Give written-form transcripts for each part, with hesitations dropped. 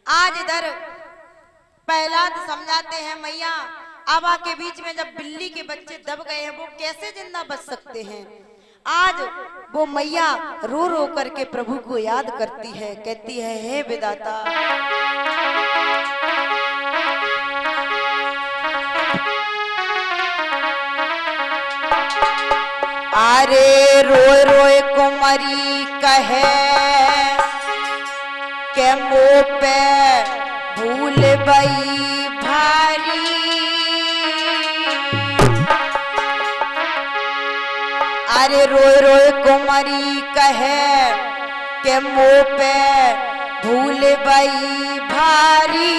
आज इधर प्रहलाद समझाते हैं मैया आबा के बीच में जब बिल्ली के बच्चे दब गए हैं वो कैसे जिंदा बच सकते हैं। आज वो मैया रो रो करके प्रभु को याद करती है, कहती है हे विधाता अरे रोए रोए कुमारी कहे के मुँह पे भूल गई भारी। अरे रोए रोए कुमारी कहे के मुँह पे भूल गई भारी।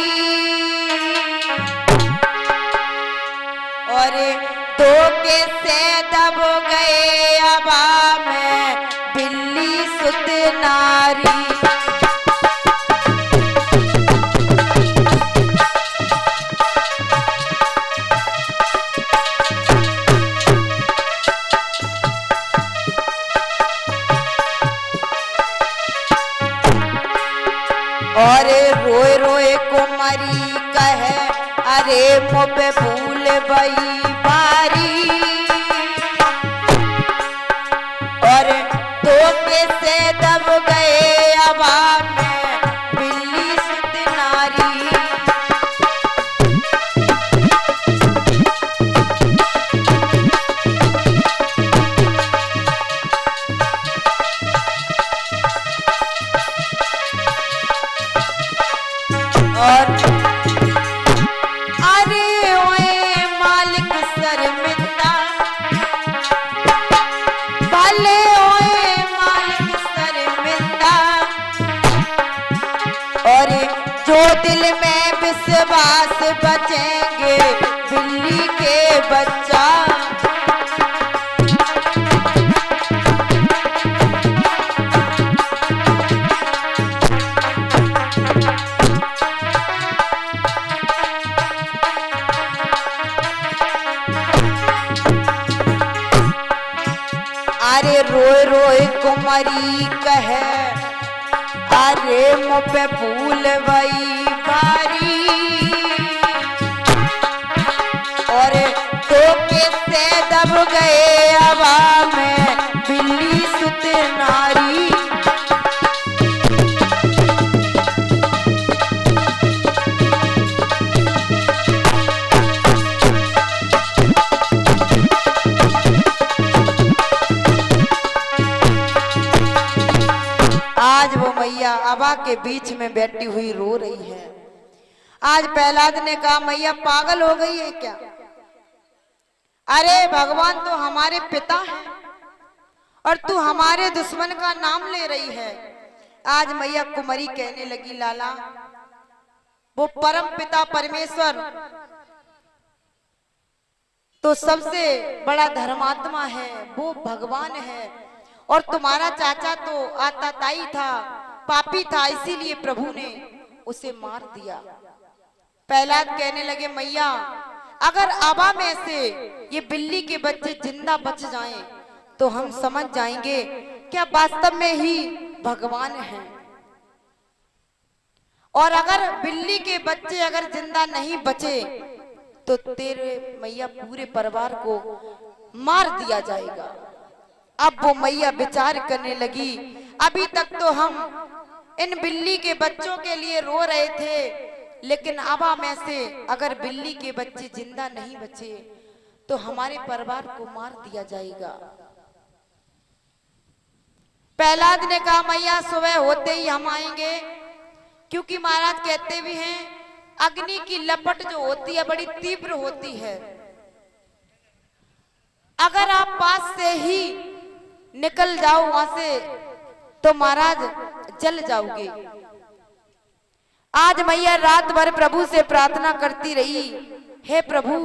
और धोखे से दब गए अबा में बिल्ली सुत नारी। और रोए रोए कुमारी कहे अरे मुँह पे भूल गई बारी। और धोखे से दब गए अबा में बिल्ली सुत नारी। और अरे ओए मालिक शर्मिंदा भले ओए मालिक शर्मिंदा। और जो दिल में विश्वास बचेंगे बिल्ली के बच्चा। अरे रोए रोए कुमारी कहे अरे मुँह पे भूल गई बारी। और धोखे से दब गए अबा में बिल्ली सुत नारी। आज वो मैया अबा के बीच में बैठी हुई रो रही है। आज प्रहलाद ने कहा मैया पागल हो गई है क्या? अरे भगवान तो हमारे पिता हैं और तू हमारे दुश्मन का नाम ले रही है। आज मैया कुमारी कहने लगी लाला वो परम पिता परमेश्वर तो सबसे बड़ा धर्मात्मा है, वो भगवान है। और तुम्हारा चाचा तो आताताई था, पापी था, इसीलिए प्रभु ने उसे मार दिया। प्रहलाद कहने लगे मैया अगर अबा में से ये बिल्ली के बच्चे जिंदा बच जाएं तो हम समझ जाएंगे क्या वास्तव में ही भगवान हैं। और अगर बिल्ली के बच्चे अगर जिंदा नहीं बचे तो तेरे मैया पूरे परिवार को मार दिया जाएगा। अब वो मैया विचार करने लगी अभी तक तो हम इन बिल्ली के बच्चों के लिए रो रहे थे, लेकिन अबा में से अगर बिल्ली के बच्चे जिंदा नहीं बचे तो हमारे परिवार को मार दिया जाएगा। प्रहलाद ने कहा मैया सुबह होते ही हम आएंगे, क्योंकि महाराज कहते भी हैं अग्नि की लपट जो होती है बड़ी तीव्र होती है। अगर आप पास से ही निकल जाओ वहां से तो महाराज जल जाओगे। आज मैया रात भर प्रभु से प्रार्थना करती रही, हे प्रभु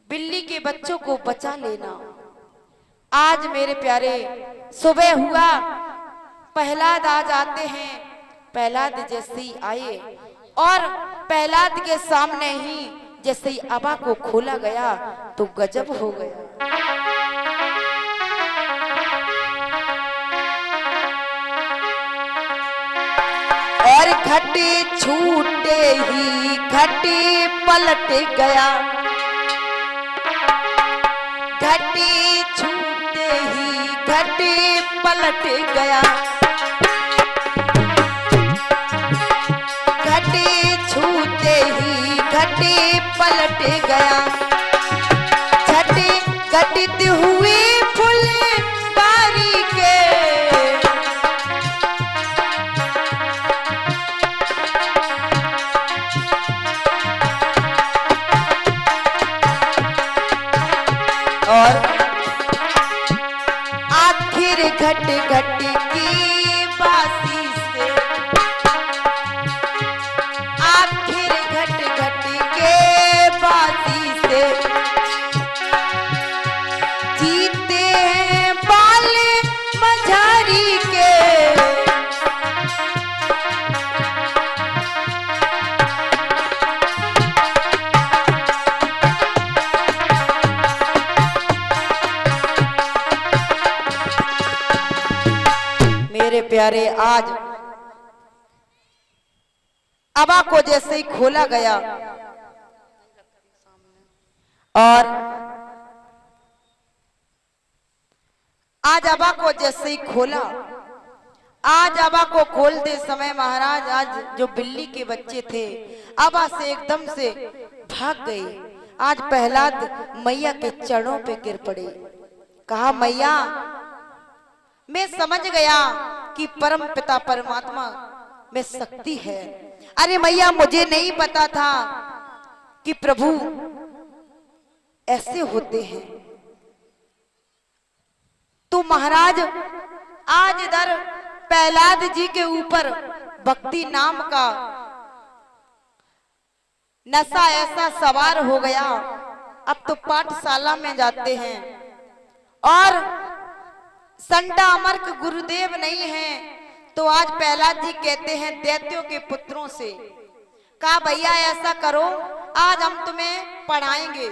बिल्ली के बच्चों को बचा लेना। आज मेरे प्यारे सुबह हुआ, प्रहलाद आज आते हैं। प्रहलाद जैसे ही आए और प्रहलाद के सामने ही जैसे ही अबा को खोला गया तो गजब हो गया। और घटी छूटे ही घटी पलट गया, घटी छूटे ही घटी पलट गया, घटी छूटे ही घटी पलट गया, घटी घटित हुई फुलबारी के, और आखिर घट घट की बासी से, आखिर घट घट के बासी से जीते हैं बाल मझारी के, मेरे प्यारे। आज अबा को जैसे ही खोला गया और आज अबा को जैसे ही खोला, आज अबा को खोलते समय महाराज आज जो बिल्ली के बच्चे थे अबा से एकदम से भाग गए। आज प्रहलाद मैया के चरणों पे गिर पड़े, कहा मैया मैं समझ गया कि परम पिता परमात्मा में शक्ति है। अरे मैया मुझे नहीं पता था कि प्रभु ऐसे होते हैं। तो महाराज आज इधर प्रहलाद जी के ऊपर भक्ति नाम का नशा ऐसा सवार हो गया, अब तो पाठशाला में जाते हैं और संडा अमरक गुरुदेव नहीं है। तो आज प्रहलाद जी कहते हैं दैत्यों के पुत्रों से, कहा भैया ऐसा करो आज हम तुम्हें पढ़ाएंगे।